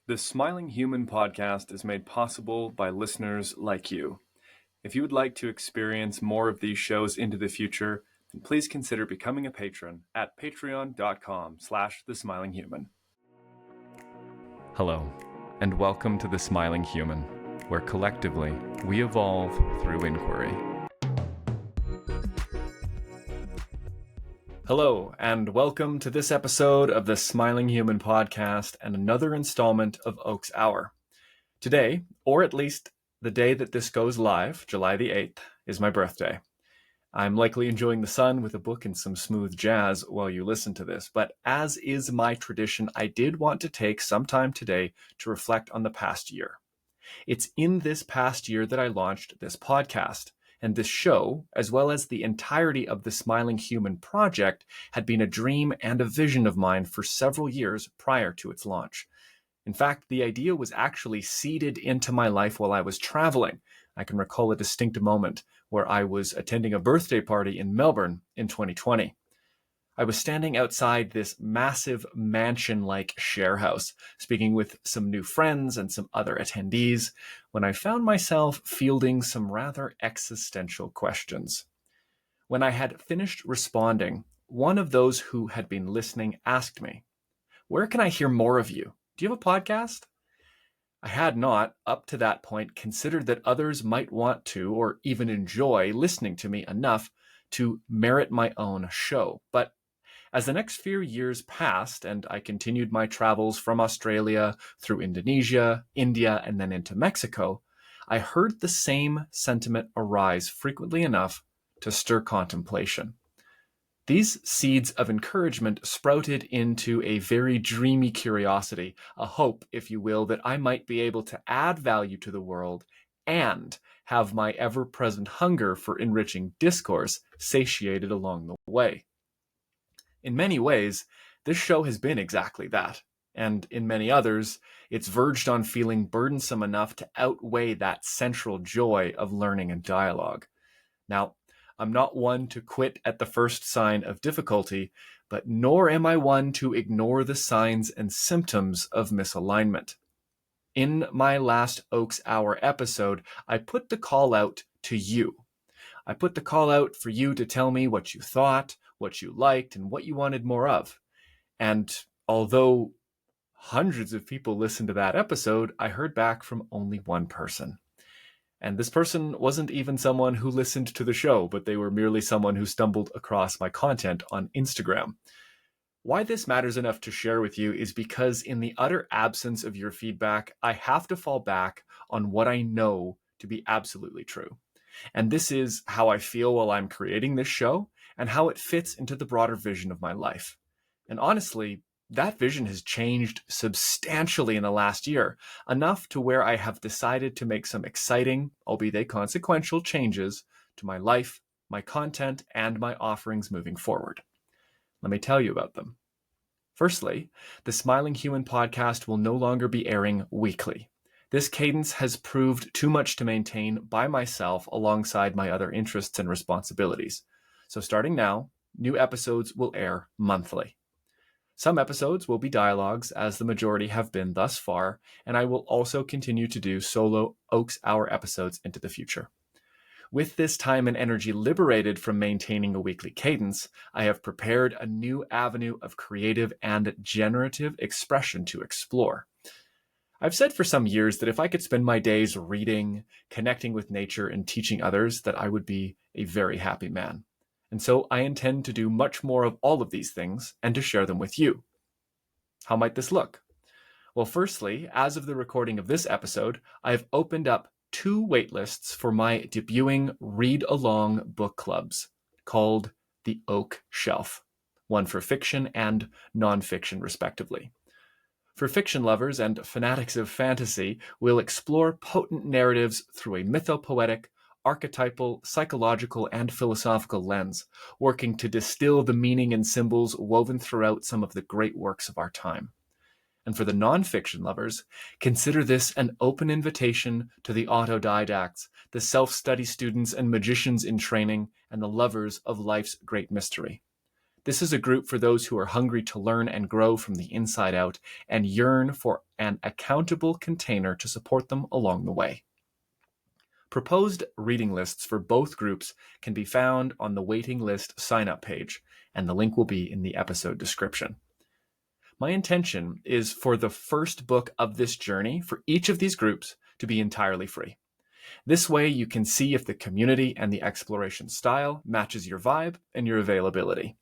The Smiling Human podcast is made possible by listeners like you. If you would like to experience more of these shows into the future, then please consider becoming a patron at patreon.com/thesmilinghuman. Hello, and welcome to The Smiling Human, where collectively we evolve through inquiry. Hello, and welcome to this episode of the Smiling Human podcast and another installment of Oak's Hour. Today, or at least the day that this goes live, July the 8th, is my birthday. I'm likely enjoying the sun with a book and some smooth jazz while you listen to this, but as is my tradition, I did want to take some time today to reflect on the past year. It's in this past year that I launched this podcast. And this show, as well as the entirety of the Smiling Human project, had been a dream and a vision of mine for several years prior to its launch. In fact, the idea was actually seeded into my life while I was traveling. I can recall a distinct moment where I was attending a birthday party in Melbourne in 2020. I was standing outside this massive mansion-like share house, speaking with some new friends and some other attendees, when I found myself fielding some rather existential questions. When I had finished responding, one of those who had been listening asked me, "Where can I hear more of you? Do you have a podcast?" I had not, up to that point, considered that others might want to, or even enjoy, listening to me enough to merit my own show. But as the next few years passed and I continued my travels from Australia through Indonesia, India, and then into Mexico, I heard the same sentiment arise frequently enough to stir contemplation. These seeds of encouragement sprouted into a very dreamy curiosity, a hope, if you will, that I might be able to add value to the world and have my ever-present hunger for enriching discourse satiated along the way. In many ways, this show has been exactly that, and in many others, it's verged on feeling burdensome enough to outweigh that central joy of learning and dialogue. Now, I'm not one to quit at the first sign of difficulty, but nor am I one to ignore the signs and symptoms of misalignment. In my last Oak's Hour episode, I put the call out to you. I put the call out for you to tell me what you thought, what you liked, and what you wanted more of. And although hundreds of people listened to that episode, I heard back from only one person. And this person wasn't even someone who listened to the show, but they were merely someone who stumbled across my content on Instagram. Why this matters enough to share with you is because in the utter absence of your feedback, I have to fall back on what I know to be absolutely true. And this is how I feel while I'm creating this show and how it fits into the broader vision of my life. And honestly, that vision has changed substantially in the last year, enough to where I have decided to make some exciting, albeit consequential, changes to my life, my content, and my offerings moving forward. Let me tell you about them. Firstly, the Smiling Human podcast will no longer be airing weekly. This cadence has proved too much to maintain by myself alongside my other interests and responsibilities. So starting now, new episodes will air monthly. Some episodes will be dialogues, as the majority have been thus far, and I will also continue to do solo Oak's Hour episodes into the future. With this time and energy liberated from maintaining a weekly cadence, I have prepared a new avenue of creative and generative expression to explore. I've said for some years that if I could spend my days reading, connecting with nature, and teaching others, that I would be a very happy man. And so I intend to do much more of all of these things and to share them with you. How might this look? Well, firstly, as of the recording of this episode, I've opened up 2 waitlists for my debuting read-along book clubs called The Oak Shelf, one for fiction and nonfiction, respectively. For fiction lovers and fanatics of fantasy, we'll explore potent narratives through a mythopoetic, archetypal, psychological, and philosophical lens, working to distill the meaning and symbols woven throughout some of the great works of our time. And for the nonfiction lovers, consider this an open invitation to the autodidacts, the self-study students and magicians in training, and the lovers of life's great mystery. This is a group for those who are hungry to learn and grow from the inside out and yearn for an accountable container to support them along the way. Proposed reading lists for both groups can be found on the waiting list sign-up page, and the link will be in the episode description. My intention is for the first book of this journey for each of these groups to be entirely free. This way you can see if the community and the exploration style matches your vibe and your availability.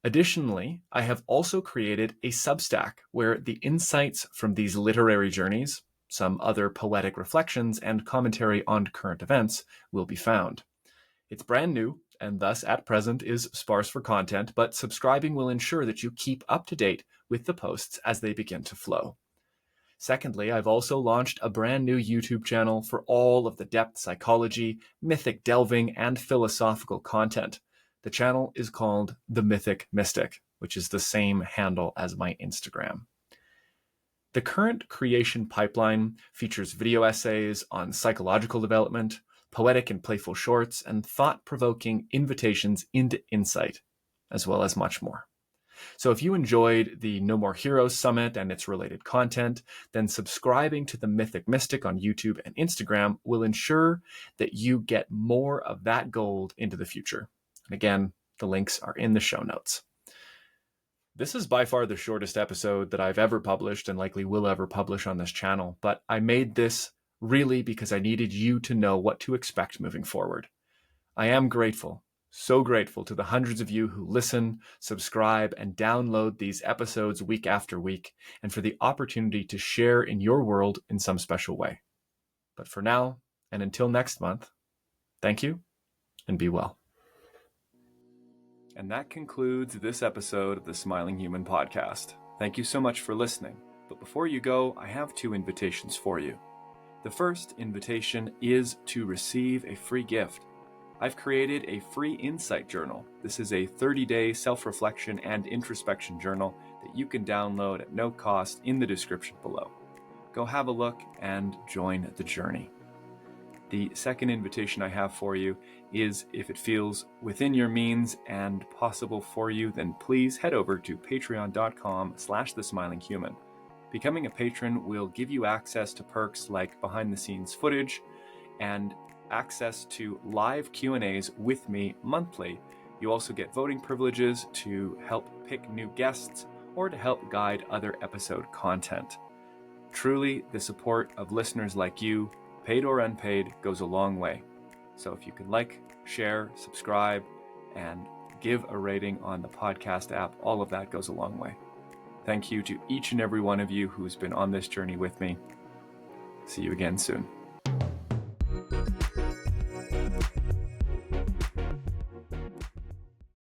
Additionally, I have also created a Substack where the insights from these literary journeys, some other poetic reflections, and commentary on current events will be found. It's brand new, and thus at present is sparse for content, but subscribing will ensure that you keep up to date with the posts as they begin to flow. Secondly, I've also launched a brand new YouTube channel for all of the depth psychology, mythic delving, and philosophical content. The channel is called The Mythic Mystic, which is the same handle as my Instagram. The current creation pipeline features video essays on psychological development, poetic and playful shorts, and thought-provoking invitations into insight, as well as much more. So if you enjoyed the No More Heroes Summit and its related content, then subscribing to the Mythic Mystic on YouTube and Instagram will ensure that you get more of that gold into the future. And again, the links are in the show notes. This is by far the shortest episode that I've ever published and likely will ever publish on this channel, but I made this really because I needed you to know what to expect moving forward. I am grateful. So grateful to the hundreds of you who listen, subscribe, and download these episodes week after week, and for the opportunity to share in your world in some special way. But for now, and until next month, thank you, and be well. And that concludes this episode of the Smiling Human podcast. Thank you so much for listening. But before you go, I have 2 invitations for you. The first invitation is to receive a free gift. I've created a free insight journal. This is a 30-day self-reflection and introspection journal that you can download at no cost in the description below. Go have a look and join the journey. The second invitation I have for you is, if it feels within your means and possible for you, then please head over to patreon.com/thesmilinghuman. Becoming a patron will give you access to perks like behind-the-scenes footage and access to live Q&As with me monthly. You also get voting privileges to help pick new guests or to help guide other episode content. Truly, the support of listeners like you, paid or unpaid, goes a long way. So if you can like, share, subscribe, and give a rating on the podcast app, all of that goes a long way. Thank you to each and every one of you who's been on this journey with me. See you again soon.